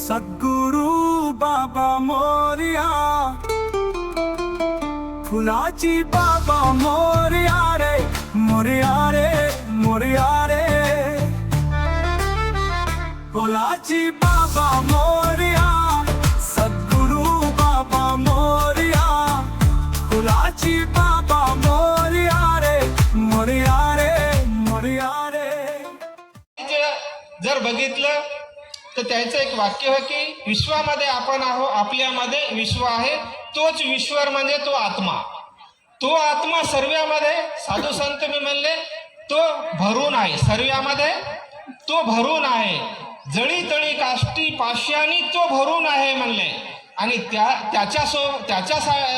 सद्गुरु बाबा मोरया, फुलाची बाबा मोरया रे, मोरया रे, मोरया रे. फुलाची बाबा मोरया, सद्गुरु बाबा मोरया, फुलाची बाबा मोरया रे, मोरया रे, मोरया रे. जर बघितलं तर त्याचं एक वाक्य आहे की विश्वामध्ये आपण आहो, आपल्यामध्ये विश्व आहे, तोच ईश्वर म्हणजे तो आत्मा. तो आत्मा सर्वांमध्ये, साधू संत मी म्हणले तो भरून आहे, सर्वांमध्ये तो भरून आहे, जळी तळी काष्टी पाष्यानी तो भरून आहे म्हणले. आणि त्याच्या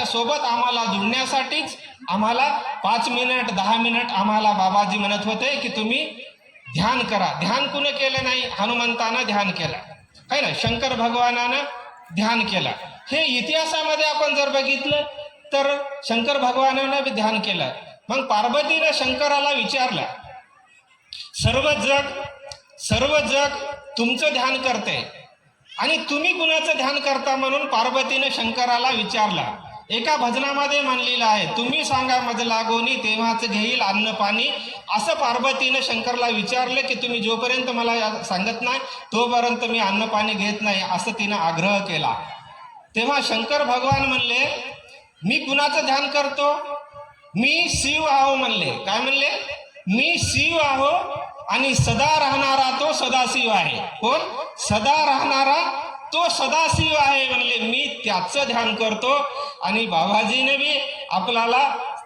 सोबत आम्हाला जुळण्यासाठीच आम्हाला 5 मिनिट 10 मिनिट आम्हाला बाबाजी म्हणत होते की तुम्ही ध्यान करा. ध्यान कुणी केलं नाही? हनुमंतानं ध्यान केलं आहे ना, शंकर भगवानानं ध्यान केलं. हे इतिहासामध्ये आपण जर बघितलं तर शंकर भगवानानं बी ध्यान केलं. मग पार्वतीनं शंकराला विचारलं, सर्व जग तुमचं ध्यान करते आणि तुम्ही कुणाचं ध्यान करता? म्हणून पार्वतीनं शंकराला विचारला. एका भजनामध्ये म्हणलेलं आहे, तुम्ही सांगा मज लागोनी तेव्हाच घेईल अन्न पाणी. असं पार्वतीनं शंकरला विचारले की तुम्ही जोपर्यंत मला सांगत नाही तोपर्यंत मी अन्न पाणी घेत नाही, असं तिनं आग्रह केला. तेव्हा शंकर भगवान म्हणले, मी कुणाचं ध्यान करतो? मी शिव आहो म्हणले. काय म्हणले? मी शिव आहो आणि सदा राहणारा तो सदाशिव आहे. कोण? सदा राहणारा तो सदाशिव आहे म्हणले. मी त्याचं ध्यान करतो. आणि बाबाजीने बी आपल्याला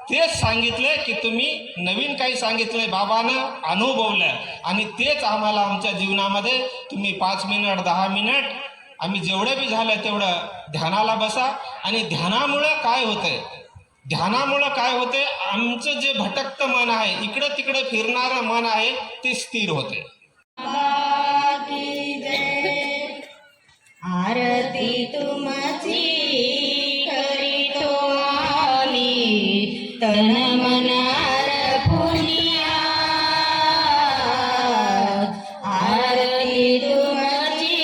तेच सांगितलं की तुम्ही नवीन काही सांगितलंय, बाबानं अनुभवलं आणि तेच आम्हाला आमच्या जीवनामध्ये तुम्ही 5 मिनिट 10 मिनिट आम्ही जेवढं बी झालं तेवढं ध्यानाला बसा. आणि ध्यानामुळं काय होतंय? ध्यानामुळं काय होते? आमचं जे भटकतं मन आहे, इकडं तिकडं फिरणारं मन आहे, ते स्थिर होते. आरती तुमची करीतो आम्ही तन मनार पुनिया. आरती तुमची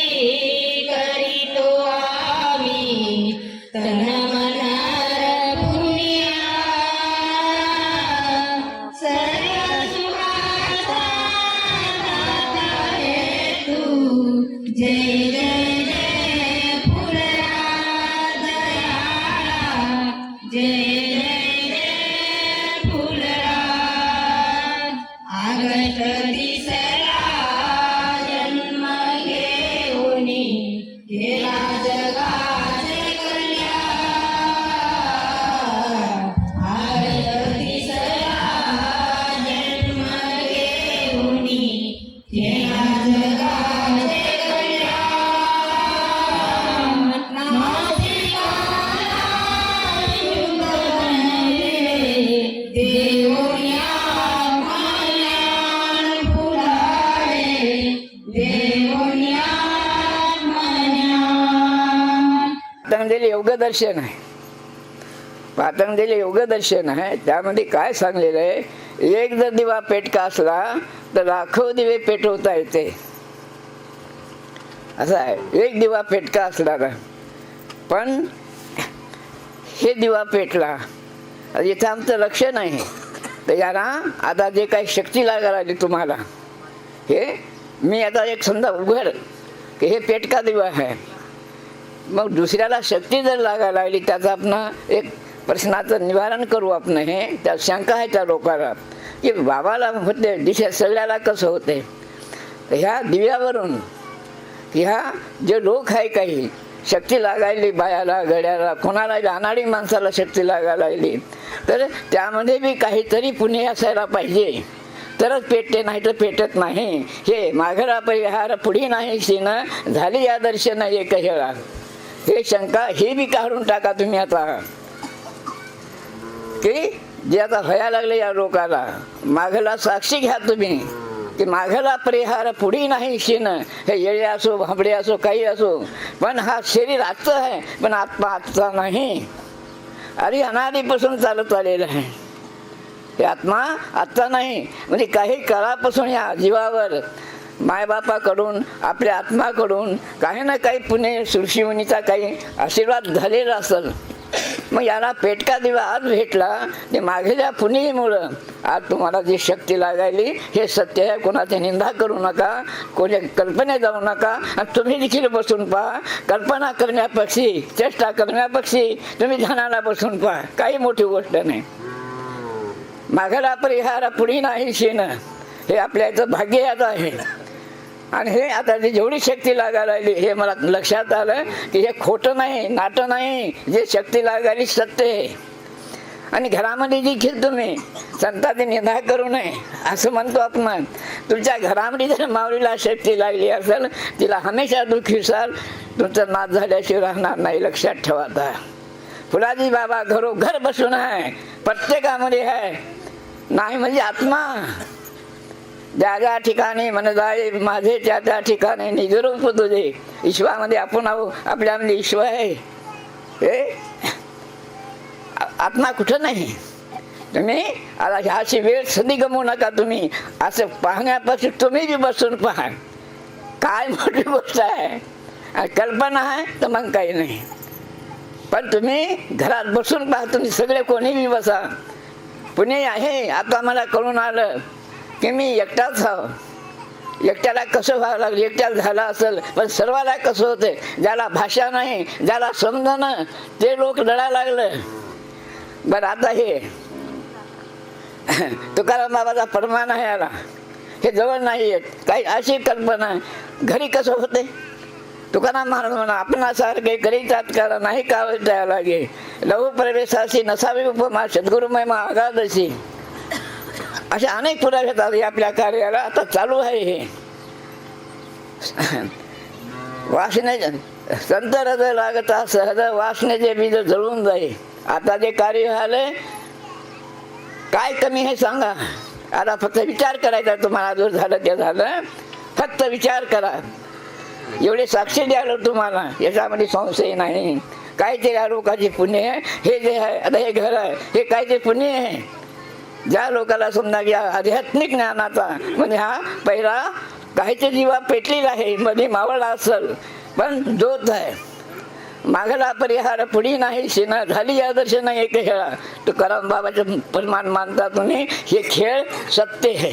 करीतो आम्ही तन मनार पुनिया. सर्व सुखाचा दाता आहे तू. जय जय जय जय फुलराज. आगष्ट दिसला जन्म घेऊनी केला जगाचे कल्याण. आगष्ट दिसला जन्म घेऊनी केला जगाचे कल्याण. पातंजली योगदर्शन आहे. पातंजली योगदर्शन आहे, त्यामध्ये काय सांगलेलं आहे? एक जर दिवा पेटका असला तर लाखो दिवे पेटवता येते, असं आहे. एक दिवा पेटका असला ना, पण हे दिवा पेटला, इथं आमचं लक्ष नाही. तर याला आता जे काही शक्ती लागायला लागली तुम्हाला, हे मी आता एक समजा उघड की हे पेटका दिवा आहे, मग दुसऱ्याला शक्ती जर लागायला लागली, त्याचं आपण एक प्रश्नाचं निवारण करू. आपण हे त्या शंका आहे त्या लोकांना की बाबाला होते दिशा सगळ्याला कसं होते. तर ह्या दिव्यावरून ह्या जे लोक आहे काही शक्ती लागायली, बायाला गड्याला कोणाला अनाडी माणसाला शक्ती लागायला लागली, तर त्यामध्ये बी काहीतरी पुण्य असायला पाहिजे तरच पेटते, नाही तर पेटत नाही. हे माघरा परिहार पुढी नाही सीन झाली या दर्शन एक हेळा. हे शंका हे बी काढून टाका तुम्ही आता, की जे आता व्हायला लागले या लोकाला. माघला साक्षी घ्या तुम्ही की माघला परिहार पुढी नाही शीन. हे येळे असो भांबडे असो काही असो, पण हा शरीर आजचं आहे पण आत्मा आजचा नाही. अरे अनादीपासून चालत आलेलं आहे. हे आत्मा आत्ता नाही, म्हणजे काही काळापासून या जीवावर मायबापाकडून आपल्या आत्माकडून काही ना काही पुणे सृष्टीमुनीचा काही आशीर्वाद झालेला असेल. मग याला पेटका दिवा आज भेटला ते मागेल्या पुण्यामुळं आज तुम्हाला जी शक्ती लागायली हे सत्य आहे. कोणाची निंदा करू नका, कोणी कल्पने जाऊ नका. आणि तुम्ही देखील बसून पहा. कल्पना करण्यापेक्षी, चेष्टा करण्यापेक्षी तुम्ही ध्यानाला बसून पहा. काही मोठी गोष्ट नाही. मागेला परिहार पुढे नाही शेण, हे आपल्या इथं भाग्य याचं आहे. आणि हे आता जेवढी शक्ती लागायला लागली हे मला लक्षात आलं की हे खोटं नाही, नाटं नाही, जे शक्ती लागायली सत्य आहे. आणि घरामध्ये देखील तुम्ही संतांची निंदा करू नये असं म्हणतो आपण. तुमच्या घरामध्ये जर माऊलीला शक्ती लागली असेल तिला हमेशा दुःखी साल तुमचं नाच झाल्याशिवाय राहणार नाही. लक्षात ठेवा. आता फुलाजी बाबा घरोघर बसून आहे, प्रत्येकामध्ये आहे. नाही म्हणजे आत्मा ज्या ज्या ठिकाणी मन जाय माझे त्या त्या ठिकाणी निजरूप तुझे. ईश्वरामध्ये आपण आहो, आपल्यामध्ये ईश्वर आहे. हे आत्मा कुठं नाही. तुम्ही आता ह्याची वेळ सदी गमवू नका. तुम्ही असं पाहण्यापासून तुम्ही बी बसून पहा. काय मोठी गोष्ट आहे. कल्पना आहे तर मग काही नाही. पण तुम्ही घरात बसून पहा. तुम्ही सगळे कोणी बी बसा. पुणे आहे आता मला कळून आलं की मी एकटाच आहो. एकट्याला कसं व्हावं लागलं, एकट्याला झालं असेल. पण सर्वाला कसं होते, ज्याला भाषा नाही, ज्याला समजणं ते लोक लढायला लागलं. बरं आता हे तुकाराम बाबाचा फरमान आहे याला, हे जवळ नाही येत. काही अशी कल्पना घरी कसं होते. तुकाराम महाराज म्हणा आपणासारखे करीतात कारण नाही का द्यावं लागे. लघु प्रवेशाशी नसावी उपमा सद्गुरुमय मा आगादशी. असे अनेक पुरावे येतात आपल्या कार्याला. आता चालू आहे हे वासने संत हृदय लागता सहज वासनेचे बीज जळून जाईल. आता जे कार्य झालंय काय कमी हे सांगा. आता फक्त विचार करायचा तुम्हाला. जो झालं ते झालं, फक्त विचार करा. एवढे साक्षी द्यायला तुम्हाला, याच्यामध्ये संशय नाही. काय ते या लोकांचे पुण्य आहे. हे जे आहे आता हे घर आहे हे काय ते पुण्य आहे. ज्या लोकांना समजा या आध्यात्मिक ज्ञानाचा म्हणजे हा पहिला काहीचे जीवा पेटलेला आहे, मध्ये मावळला असेल पण जोत आहे. मागला परिहार पुढी नाही शेणा झाली या दर्शन एक खेळा. तुकाराम बाबाचे प्रमाण मानता तुम्ही. हे खेळ सत्य आहे.